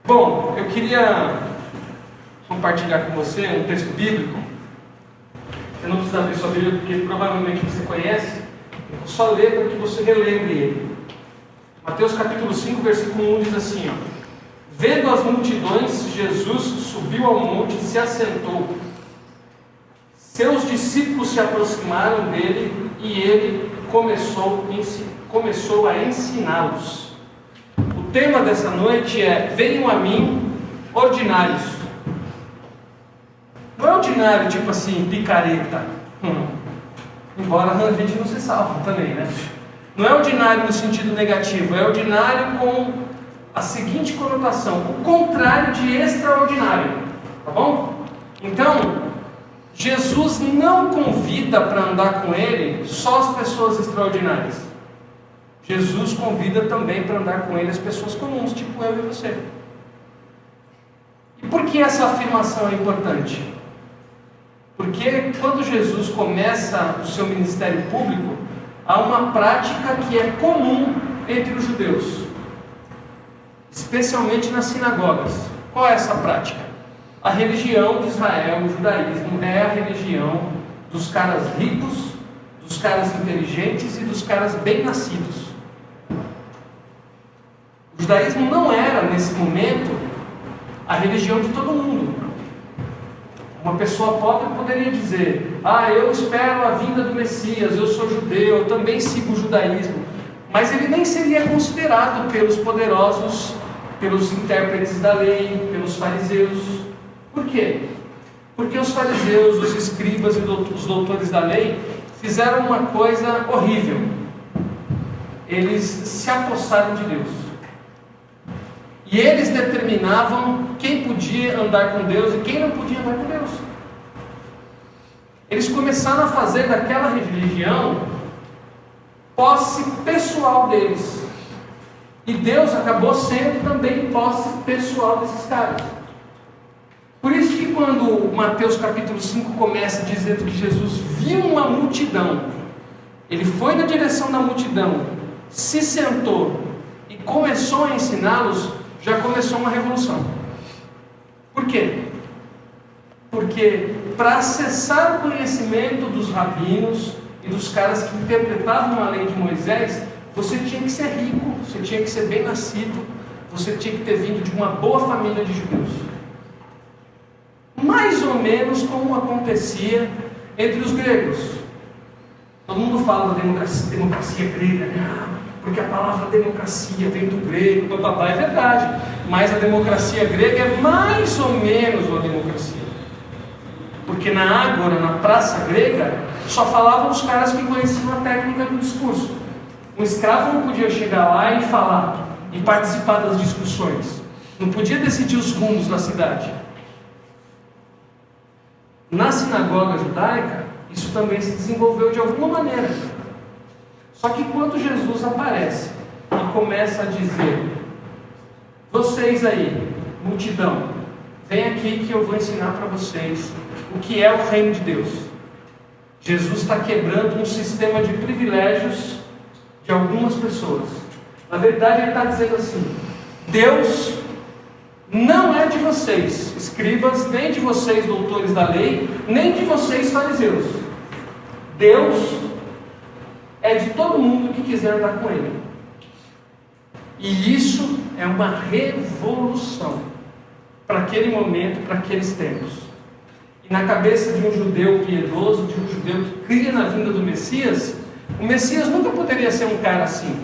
Bom, eu queria compartilhar com você um texto bíblico. Você não precisa abrir sua Bíblia, porque provavelmente você conhece. Eu vou só ler para que você relembre ele. Mateus capítulo 5, versículo 1 diz assim, ó: Vendo as multidões, Jesus subiu ao monte e se assentou. Seus discípulos se aproximaram dele e ele começou a ensiná-los. O tema dessa noite é: venham a mim, ordinários. Não é ordinário tipo assim, picareta. Embora a gente não se salva também, né? Não é ordinário no sentido negativo, é ordinário com a seguinte conotação: o contrário de extraordinário. Tá bom? Então, Jesus não convida para andar com ele só as pessoas extraordinárias. Jesus convida também para andar com ele as pessoas comuns, tipo eu e você. E por que essa afirmação é importante? Porque quando Jesus começa o seu ministério público, há uma prática que é comum entre os judeus, especialmente nas sinagogas. Qual é essa prática? A religião de Israel, o judaísmo, é a religião dos caras ricos, dos caras inteligentes e dos caras bem-nascidos. O judaísmo não era, nesse momento, a religião de todo mundo. Uma pessoa pobre poderia dizer: eu espero a vinda do Messias, eu sou judeu, eu também sigo o judaísmo. Mas ele nem seria considerado pelos poderosos, pelos intérpretes da lei, pelos fariseus. Por quê? Porque os fariseus, os escribas e os doutores da lei fizeram uma coisa horrível. Eles se apossaram de Deus. E eles determinavam quem podia andar com Deus e quem não podia andar com Deus. Eles começaram a fazer daquela religião posse pessoal deles. E Deus acabou sendo também posse pessoal desses caras. Por isso que quando Mateus capítulo 5 começa dizendo que Jesus viu uma multidão, ele foi na direção da multidão, se sentou e começou a ensiná-los, já começou uma revolução. Por quê? Porque para acessar o conhecimento dos rabinos e dos caras que interpretavam a lei de Moisés, você tinha que ser rico, você tinha que ser bem nascido, você tinha que ter vindo de uma boa família de judeus. Mais ou menos como acontecia entre os gregos. Todo mundo fala da democracia grega, né? Porque a palavra democracia vem do grego, é verdade, mas a democracia grega é mais ou menos uma democracia. Porque na ágora, na praça grega, só falavam os caras que conheciam a técnica do discurso. Um escravo não podia chegar lá e falar, e participar das discussões. Não podia decidir os rumos da cidade. Na sinagoga judaica, isso também se desenvolveu de alguma maneira. Só que quando Jesus aparece e começa a dizer: vocês aí, multidão, vem aqui que eu vou ensinar para vocês o que é o reino de Deus. Jesus está quebrando um sistema de privilégios de algumas pessoas. Na verdade, ele está dizendo assim: Deus não é de vocês, escribas, nem de vocês, doutores da lei, nem de vocês, fariseus. Deus é de todo mundo que quiser andar com ele. E isso é uma revolução para aquele momento, para aqueles tempos. E na cabeça de um judeu piedoso, de um judeu que cria na vinda do Messias, o Messias nunca poderia ser um cara assim,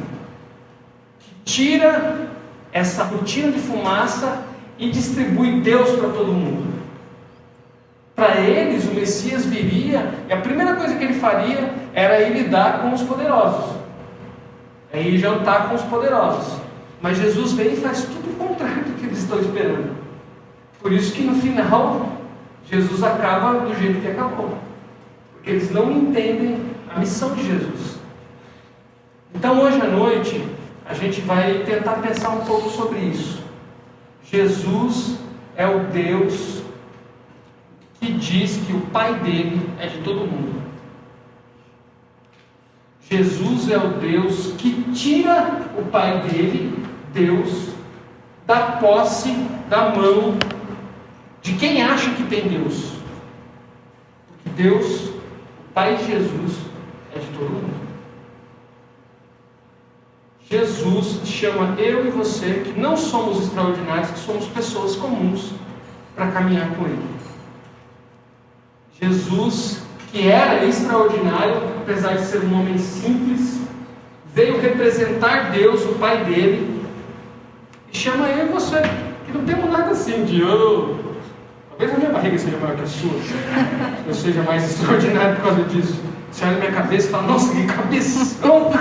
que tira essa cortina de fumaça e distribui Deus para todo mundo. Para eles, o Messias viria, e a primeira coisa que ele faria era ir lidar com os poderosos, é ir jantar com os poderosos. Mas Jesus vem e faz tudo o contrário do que eles estão esperando. Por isso que no final, Jesus acaba do jeito que acabou, porque eles não entendem a missão de Jesus. Então hoje à noite, a gente vai tentar pensar um pouco sobre isso. Jesus é o Deus que diz que o Pai dele é de todo mundo. Jesus é o Deus que tira o Pai dele, Deus, da posse da mão de quem acha que tem Deus. Porque Deus, o Pai de Jesus, é de todo mundo. Jesus chama eu e você, que não somos extraordinários, que somos pessoas comuns, para caminhar com Ele. Jesus, que era extraordinário, apesar de ser um homem simples, veio representar Deus, o Pai dele, e chama eu e você, que não temos nada assim de talvez a minha barriga seja maior que a sua, eu seja mais extraordinário por causa disso. Você olha na minha cabeça e fala, nossa, que cabeção!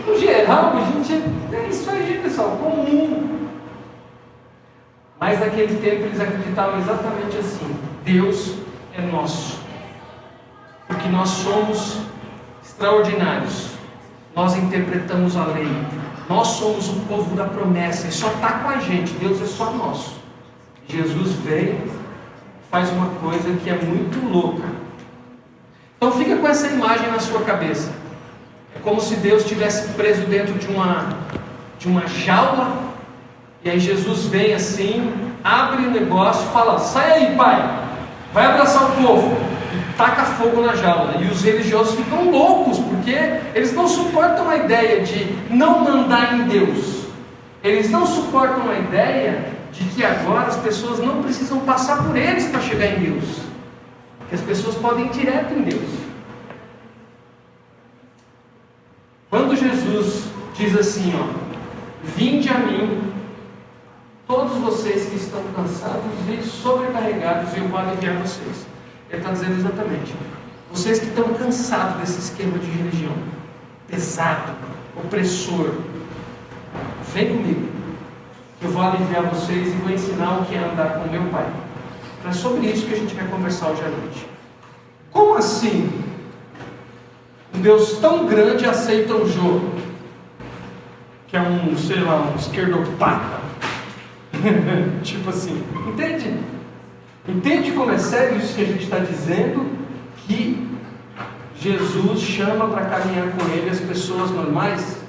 No geral, a gente é isso aí, pessoal, comum. Mas naquele tempo eles acreditavam exatamente assim: Deus é nosso, porque nós somos extraordinários, nós interpretamos a lei, nós somos o povo da promessa, e só está com a gente, Deus é só nosso. Jesus vem, faz uma coisa que é muito louca. Então fica com essa imagem na sua cabeça. É como se Deus estivesse preso dentro de uma jaula, e aí Jesus vem assim, abre o negócio, fala, sai aí, pai, vai abraçar o povo, e taca fogo na jaula. E os religiosos ficam loucos, porque eles não suportam a ideia de não mandar em Deus. Eles não suportam a ideia de que agora as pessoas não precisam passar por eles para chegar em Deus, que as pessoas podem ir direto em Deus. Quando Jesus diz assim, vinde a mim, todos vocês que estão cansados e sobrecarregados, e eu vou aliviar vocês. Ele está dizendo exatamente, vocês que estão cansados desse esquema de religião pesado, opressor, vem comigo, que eu vou aliviar vocês e vou ensinar o que é andar com meu Pai. É sobre isso que a gente vai conversar hoje à noite. Como assim um Deus tão grande aceita um jogo, que é um esquerdopata? Tipo assim, entende? Entende como é sério isso que a gente está dizendo? Que Jesus chama para caminhar com Ele as pessoas normais?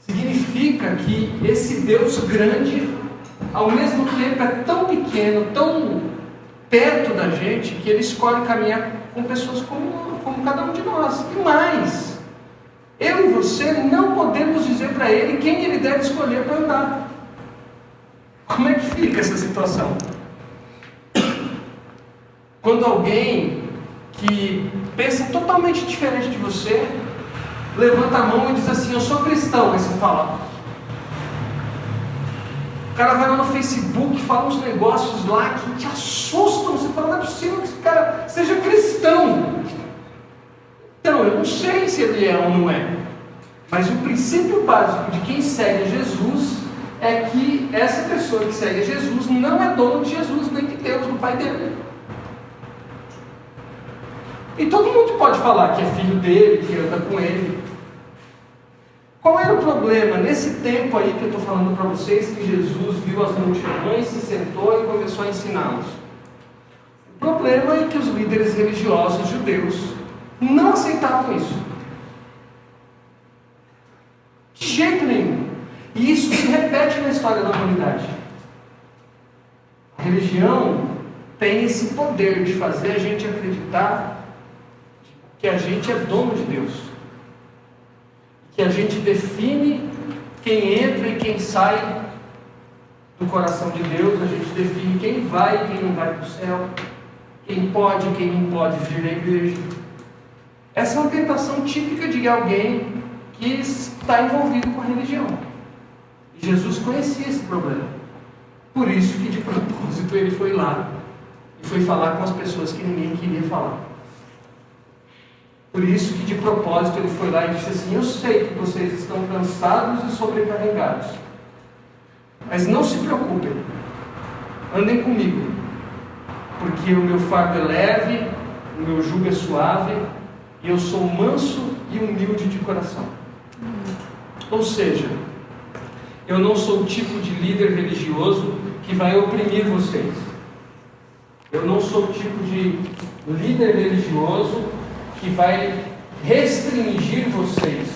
Significa que esse Deus grande, ao mesmo tempo é tão pequeno, tão perto da gente, que Ele escolhe caminhar com pessoas como cada um de nós. E mais, eu e você não podemos dizer para Ele quem Ele deve escolher para andar. Como é que fica essa situação? Quando alguém que pensa totalmente diferente de você levanta a mão e diz assim, eu sou cristão, aí você fala. O cara vai lá no Facebook e fala uns negócios lá que te assustam. Você fala, não é possível que esse cara seja cristão. Então, eu não sei se ele é ou não é, mas o princípio básico de quem segue Jesus é que essa pessoa que segue Jesus não é dono de Jesus, nem de Deus, do Pai dele. E todo mundo pode falar que é filho dele, que anda com ele. Qual era o problema? Nesse tempo aí que eu estou falando para vocês, que Jesus viu as multidões, se sentou e começou a ensiná-los. O problema é que os líderes religiosos judeus não aceitavam isso. De jeito nenhum. E isso se repete na história da humanidade. A religião tem esse poder de fazer a gente acreditar que a gente é dono de Deus, que a gente define quem entra e quem sai do coração de Deus, a gente define quem vai e quem não vai para o céu, quem pode e quem não pode vir à igreja. Essa é uma tentação típica de alguém que está envolvido com a religião. E Jesus conhecia esse problema. Por isso que de propósito ele foi lá e foi falar com as pessoas que ninguém queria falar. Por isso que de propósito ele foi lá e disse assim, eu sei que vocês estão cansados e sobrecarregados, mas não se preocupem, andem comigo, porque o meu fardo é leve, o meu jugo é suave, e eu sou manso e humilde de coração. Ou seja, eu não sou o tipo de líder religioso que vai oprimir vocês. Eu não sou o tipo de líder religioso que vai restringir vocês,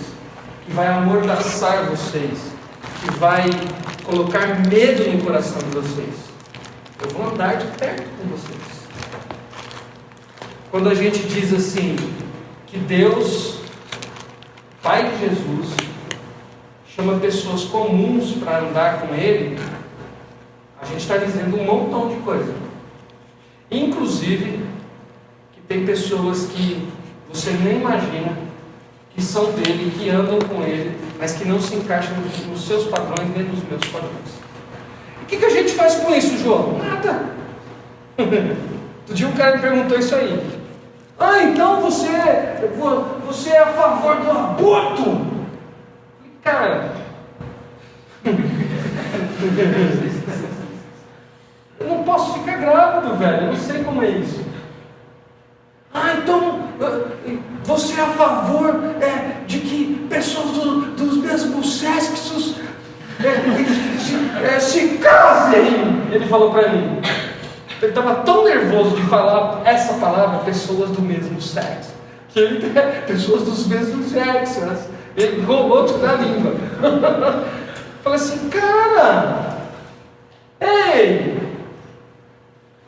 que vai amordaçar vocês, que vai colocar medo no coração de vocês. Eu vou andar de perto com vocês. Quando a gente diz assim, que Deus, Pai de Jesus, chama pessoas comuns para andar com Ele, a gente está dizendo um montão de coisa. Inclusive, que tem pessoas que você nem imagina que são dele, que andam com Ele, mas que não se encaixam nos seus padrões nem nos meus padrões. O que a gente faz com isso, João? Nada. Outro dia um cara me perguntou isso aí. Ah, então você é a favor do aborto? Cara, eu não posso ficar grávido, velho. Eu não sei como é isso. Ah, então você é a favor de que pessoas dos mesmos sexos se casem? Ele falou para mim. Ele estava tão nervoso de falar essa palavra, pessoas do mesmo sexo, que ele pessoas dos mesmos sexos. Ele enrolou tudo na língua. Falei assim, cara, ei,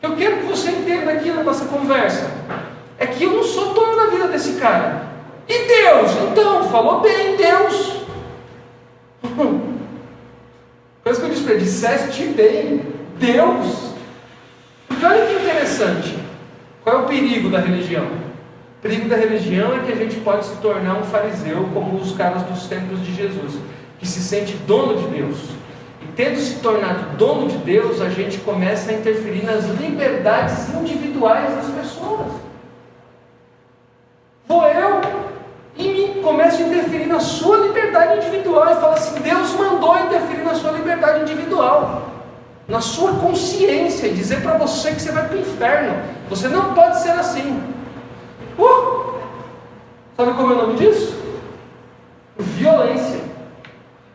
eu quero que você entenda aqui na nossa conversa, é que eu não sou dono da vida desse cara. E Deus? Então, falou bem, Deus. Coisa que eu disse para ele, disseste bem, Deus. Porque olha que interessante, qual é o perigo da religião? O perigo da religião é que a gente pode se tornar um fariseu, como os caras dos tempos de Jesus, que se sente dono de Deus. E tendo se tornado dono de Deus, a gente começa a interferir nas liberdades individuais das pessoas. Vou eu e começo a interferir na sua liberdade individual e falo assim, Deus mandou interferir na sua liberdade individual, na sua consciência, e dizer para você que você vai para o inferno. Você não pode ser assim. Sabe como é o nome disso? Violência.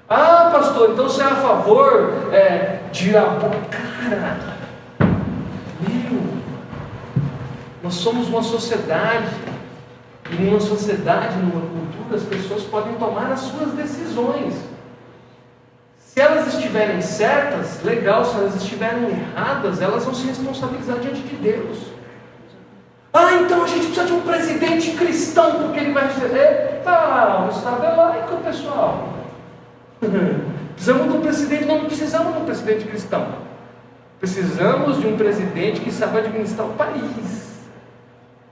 Ah, pastor, então você é a favor de aborto? Cara, nós somos uma sociedade, e numa sociedade, numa cultura, as pessoas podem tomar as suas decisões. Se elas estiverem certas, legal. Se elas estiverem erradas, elas vão se responsabilizar diante de Deus. Ah, então a gente precisa de um presidente cristão, porque ele vai dizer, eita, o Estado é laico, pessoal. Precisamos de um presidente, não precisamos de um presidente cristão. Precisamos de um presidente que saiba administrar o país.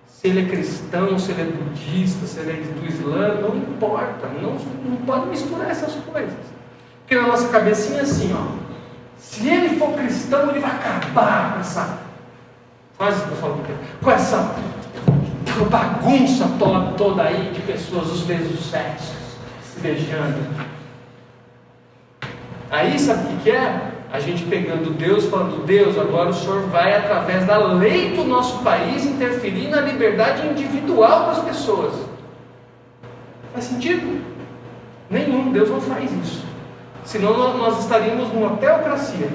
Se ele é cristão, se ele é budista, se ele é do Islã, não importa, não pode misturar essas coisas. Porque na nossa cabecinha é assim, se ele for cristão, ele vai acabar com essa, quase que eu falo, com essa bagunça toda aí de pessoas dos mesmos sexos se beijando. Aí sabe o que é? A gente pegando Deus, falando, Deus, agora o Senhor vai, através da lei do nosso país, interferir na liberdade individual das pessoas. Faz sentido? Nenhum. Deus não faz isso. Senão nós estaríamos numa teocracia,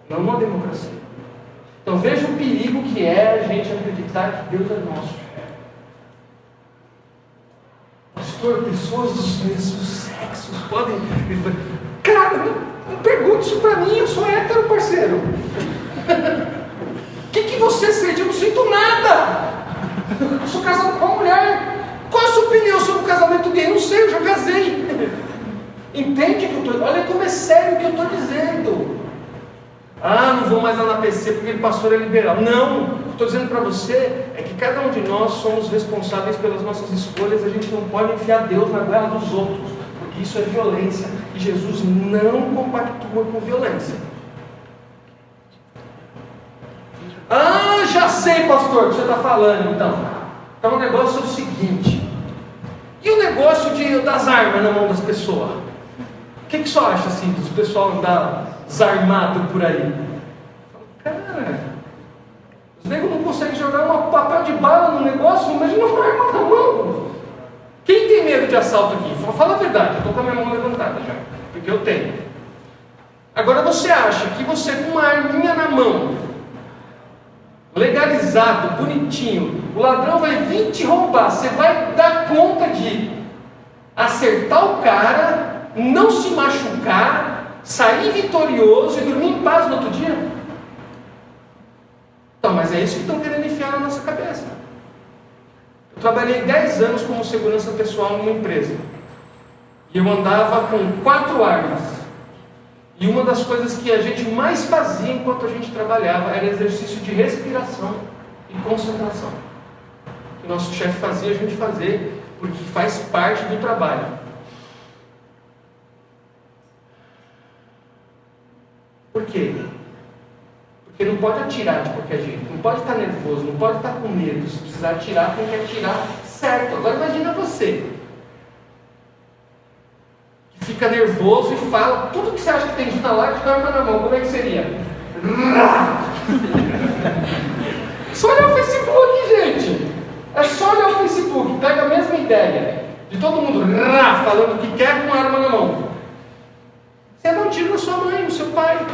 não numa democracia. Então veja o perigo que é a gente acreditar que Deus é nosso. Pastor, pessoas dos mesmos sexos podem... Cara, não pergunte isso pra mim, eu sou hétero, parceiro. O que você sente? Eu não sinto nada. Eu sou casado com uma mulher. Qual a sua opinião sobre o casamento gay? Não sei, eu já casei. Entende que eu estou... Olha como é sério o que eu estou dizendo. Ah, não vou mais lá na PC porque ele pastor é liberal. Não, o que eu estou dizendo para você é que cada um de nós somos responsáveis pelas nossas escolhas. A gente não pode enfiar Deus na goela dos outros, porque isso é violência. E Jesus não compactua com violência. Ah, já sei, pastor, o que você está falando então. Então o negócio é o seguinte. E o negócio das armas na mão das pessoas? O que você acha assim, dos pessoal andar desarmado por aí? Cara, os negros não conseguem jogar um papel de bala no negócio, imagina uma arma na mão. Quem tem medo de assalto aqui? Fala a verdade, eu estou com a minha mão levantada já, porque eu tenho. Agora você acha que você com uma arminha na mão, legalizado, bonitinho, o ladrão vai vir te roubar, você vai dar conta de acertar o cara não se machucar, sair vitorioso e dormir em paz no outro dia? Então, mas é isso que estão querendo enfiar na nossa cabeça. Eu trabalhei 10 anos como segurança pessoal numa empresa. E eu andava com 4 armas. E uma das coisas que a gente mais fazia enquanto a gente trabalhava era exercício de respiração e concentração. O que o nosso chefe fazia a gente fazer, porque faz parte do trabalho. Por quê? Porque não pode atirar de qualquer jeito, não pode estar nervoso, não pode estar com medo. Se precisar atirar, tem que atirar certo. Agora imagina você, que fica nervoso e fala tudo que você acha que tem que falar com a arma na mão. Como é que seria? Só olhar o Facebook, gente. É só olhar o Facebook, pega a mesma ideia de todo mundo falando o que quer com a arma na mão. Você dá um tiro na sua mãe, no seu pai.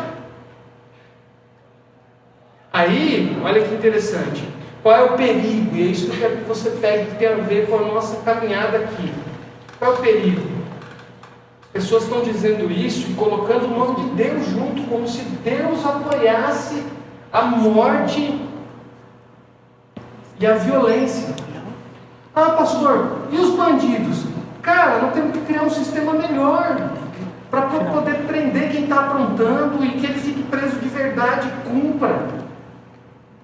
Aí, olha que interessante. Qual é o perigo? E é isso que eu quero que você pegue, que tem a ver com a nossa caminhada aqui. Qual é o perigo? As pessoas estão dizendo isso e colocando o nome de Deus junto, como se Deus apoiasse a morte e a violência. Ah, pastor, e os bandidos? Cara, nós temos que criar um sistema melhor para poder prender quem está aprontando e que ele fique preso de verdade e cumpra.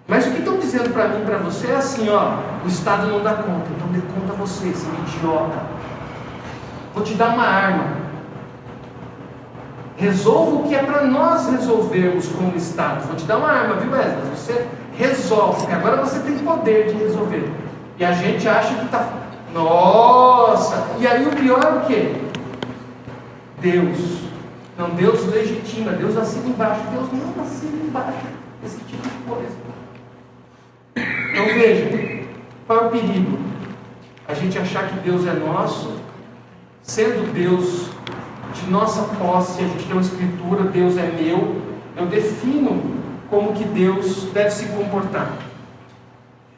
Mas o que estão dizendo para mim e para você é assim, ó, o Estado não dá conta, então dê conta você, seu idiota. Vou te dar uma arma. Resolva o que é para nós resolvermos como Estado. Vou te dar uma arma, viu, Wesley? Você resolve, porque agora você tem poder de resolver. E a gente acha que está... Nossa! E aí o pior é o quê? Deus. Não, Deus legitima, Deus assina embaixo. Deus não assina embaixo esse tipo de coisa. Então veja, qual é o perigo? A gente achar que Deus é nosso, sendo Deus de nossa posse, a gente tem uma escritura, Deus é meu, eu defino como que Deus deve se comportar.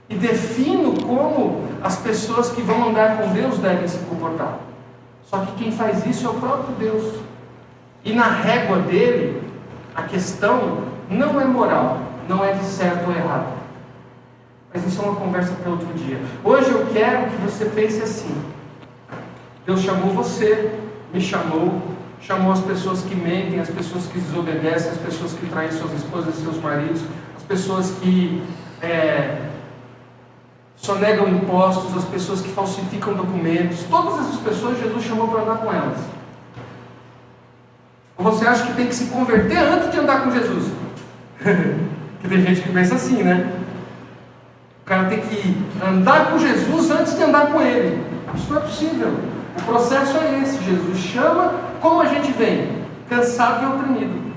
E defino como as pessoas que vão andar com Deus devem se comportar. Só que quem faz isso é o próprio Deus. E na régua dele, a questão não é moral, não é de certo ou errado. Mas isso é uma conversa para outro dia. Hoje eu quero que você pense assim. Deus chamou você, me chamou, chamou as pessoas que mentem, as pessoas que desobedecem, as pessoas que traem suas esposas e seus maridos, as pessoas que sonegam impostos, as pessoas que falsificam documentos. Todas essas pessoas Jesus chamou para andar com elas. Ou você acha que tem que se converter antes de andar com Jesus? Porque tem gente que pensa assim, né? O cara tem que andar com Jesus antes de andar com Ele. Isso não é possível. O processo é esse. Jesus chama, como a gente vem? Cansado e oprimido,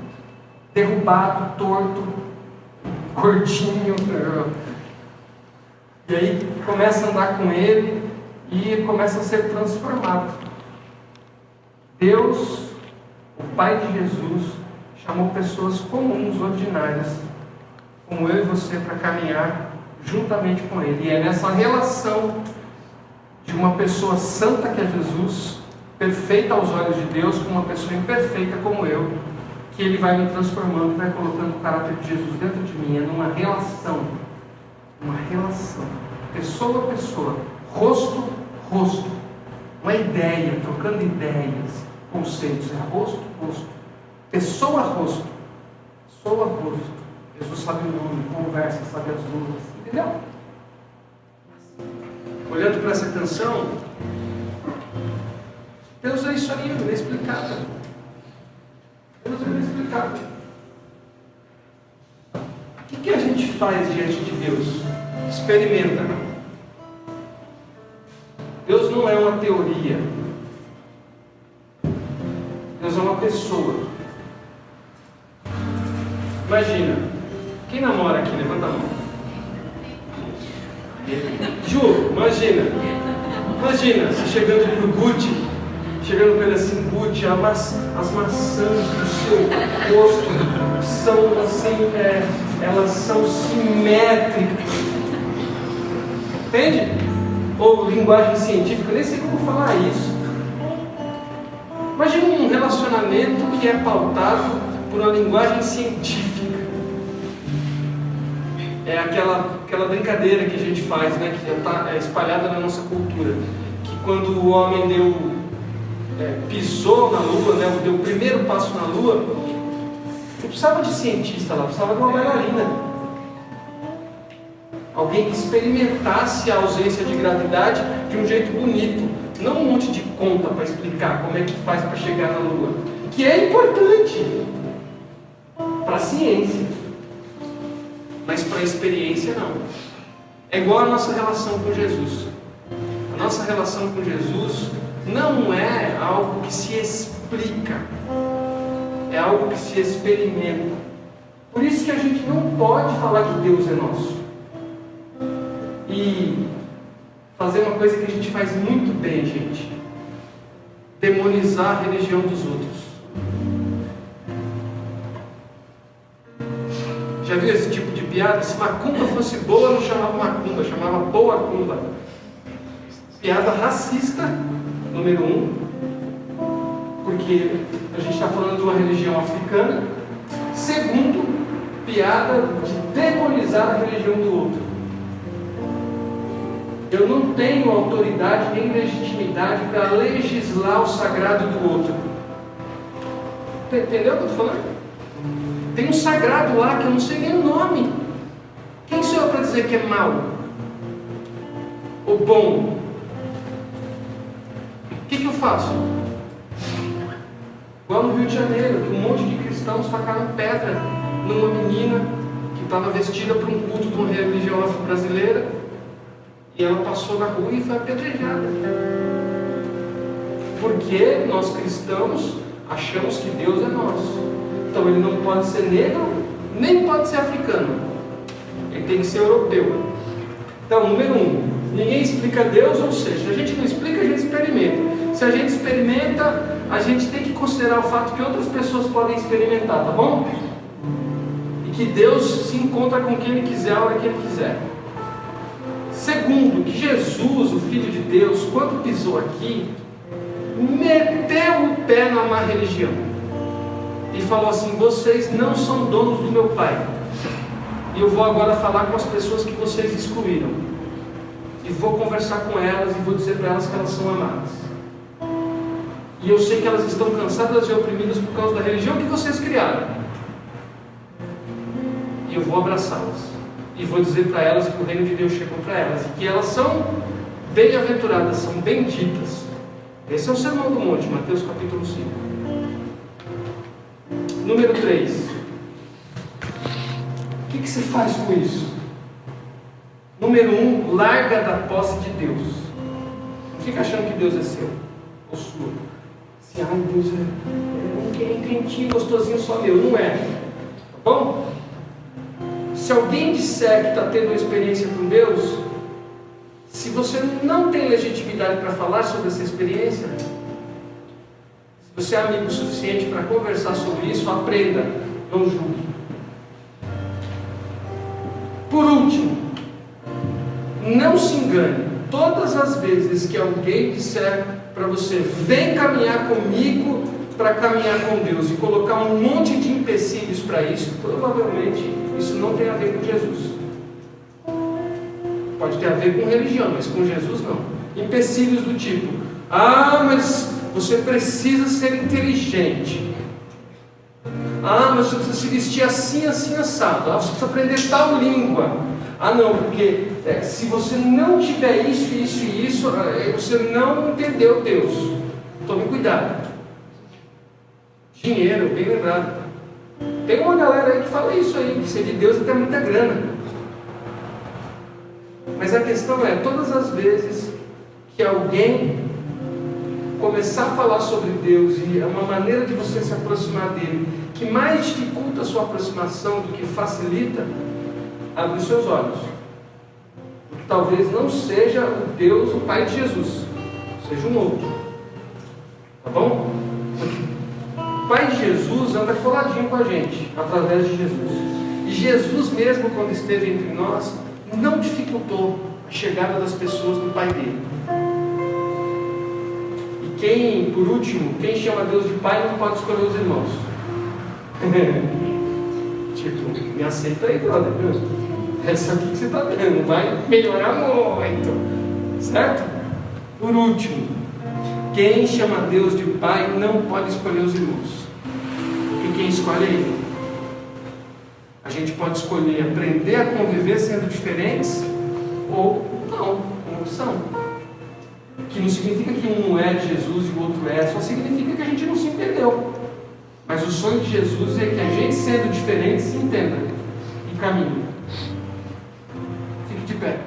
derrubado, torto, gordinho. E aí começa a andar com Ele e começa a ser transformado. Deus, o Pai de Jesus, chamou pessoas comuns, ordinárias, como eu e você, para caminhar juntamente com Ele. E é nessa relação de uma pessoa santa que é Jesus, perfeita aos olhos de Deus, com uma pessoa imperfeita como eu, que Ele vai me transformando, vai colocando o caráter de Jesus dentro de mim. É numa relação, pessoa a pessoa, rosto a rosto, uma ideia, trocando ideias, conceitos, é rosto a rosto, pessoa a rosto, Jesus sabe o nome, conversa, sabe as dúvidas, entendeu? Olhando para essa canção, Deus é isso aí, inexplicável. Deus é inexplicável. O que a gente faz diante de Deus? Experimenta. Deus não é uma teoria. Deus é uma pessoa. Imagina, quem namora aqui? Levanta a mão. Ju, imagina, você chegando pro Gucci, chegando para ele assim, Gucci, as maçãs do seu rosto são assim, elas são simétricas, entende? Ou linguagem científica, nem sei como falar isso. Imagina um relacionamento que é pautado por uma linguagem científica. É aquela brincadeira que a gente faz, né, que já está espalhada na nossa cultura, que quando o homem pisou na Lua, né, deu o primeiro passo na Lua, não precisava de cientista lá, precisava de uma bailarina. Alguém que experimentasse a ausência de gravidade de um jeito bonito, não um monte de conta para explicar como é que faz para chegar na Lua, que é importante para a ciência, mas para a experiência não. É igual a nossa relação com Jesus. A nossa relação com Jesus não é algo que se explica, é algo que se experimenta. Por isso que a gente não pode falar que Deus é nosso e fazer uma coisa que a gente faz muito bem, gente: demonizar a religião dos outros. Já viu esse tipo de piada? Se macumba fosse boa, não chamava macumba, chamava boa cumba. Piada racista, número 1, porque a gente está falando de uma religião africana. Segundo, piada de demonizar a religião do outro. Eu não tenho autoridade nem legitimidade para legislar o sagrado do outro. Entendeu o que eu estou falando? Tem um sagrado lá que eu não sei nem o nome. Quem sou eu para dizer que é mal ou bom? O que eu faço? Igual no Rio de Janeiro, que um monte de cristãos tacaram pedra numa menina que estava vestida para um culto de uma religião afro-brasileira, e ela passou na rua e foi apedrejada. Porque nós cristãos achamos que Deus é nosso. Então ele não pode ser negro, nem pode ser africano. Ele tem que ser europeu. Então, número 1, ninguém explica Deus, ou seja, se a gente não explica, a gente experimenta. Se a gente experimenta, a gente tem que considerar o fato que outras pessoas podem experimentar, tá bom? E que Deus se encontra com quem Ele quiser, a hora que Ele quiser. Segundo, que Jesus, o Filho de Deus, quando pisou aqui, meteu o pé na má religião e falou assim: vocês não são donos do meu Pai, e eu vou agora falar com as pessoas que vocês excluíram, e vou conversar com elas e vou dizer para elas que elas são amadas, e eu sei que elas estão cansadas e oprimidas por causa da religião que vocês criaram, e eu vou abraçá-las e vou dizer para elas que o reino de Deus chegou para elas e que elas são bem-aventuradas, são benditas. Esse é o Sermão do Monte, Mateus capítulo 5. Número 3. O que se faz com isso? Número 1, larga da posse de Deus. Não fica achando que Deus é seu ou sua. Assim, ai, Deus é um quentinho, gostosinho só meu. Não é. Tá bom? Se alguém disser que está tendo uma experiência com Deus, se você não tem legitimidade para falar sobre essa experiência, se você é amigo o suficiente para conversar sobre isso, aprenda, não julgue. Por último, não se engane. Todas as vezes que alguém disser para você: vem caminhar comigo para caminhar com Deus, e colocar um monte de empecilhos para isso, provavelmente isso não tem a ver com Jesus. Pode ter a ver com religião, mas com Jesus não. Empecilhos do tipo: ah, mas você precisa ser inteligente. Ah, mas você precisa se vestir assim, assim, assado. Ah, você precisa aprender tal língua. Ah, não, porque se você não tiver isso, isso e isso, você não entendeu Deus. Tome cuidado. Dinheiro, bem lembrado. Tem uma galera aí que fala isso aí, que ser de Deus até muita grana. Mas a questão é, todas as vezes que alguém começar a falar sobre Deus, e é uma maneira de você se aproximar dele, que mais dificulta a sua aproximação do que facilita, abre os seus olhos. Porque talvez não seja o Deus, o Pai de Jesus, seja um outro. Tá bom? Porque o Pai de Jesus anda coladinho com a gente, através de Jesus. E Jesus mesmo, quando esteve entre nós, não dificultou a chegada das pessoas no Pai dele. E por último, quem chama Deus de Pai não pode escolher os irmãos. Tipo, me aceita aí, brother. É isso aqui que você está vendo, vai melhorar muito, certo? Por último, quem chama Deus de Pai não pode escolher os irmãos, porque quem escolhe é Ele. A gente pode escolher aprender a conviver sendo diferentes ou não, uma opção. Que não significa que um não é de Jesus e o outro é, só significa que a gente não se entendeu. Mas o sonho de Jesus é que a gente, sendo diferente, se entenda e caminhe. Fique de pé.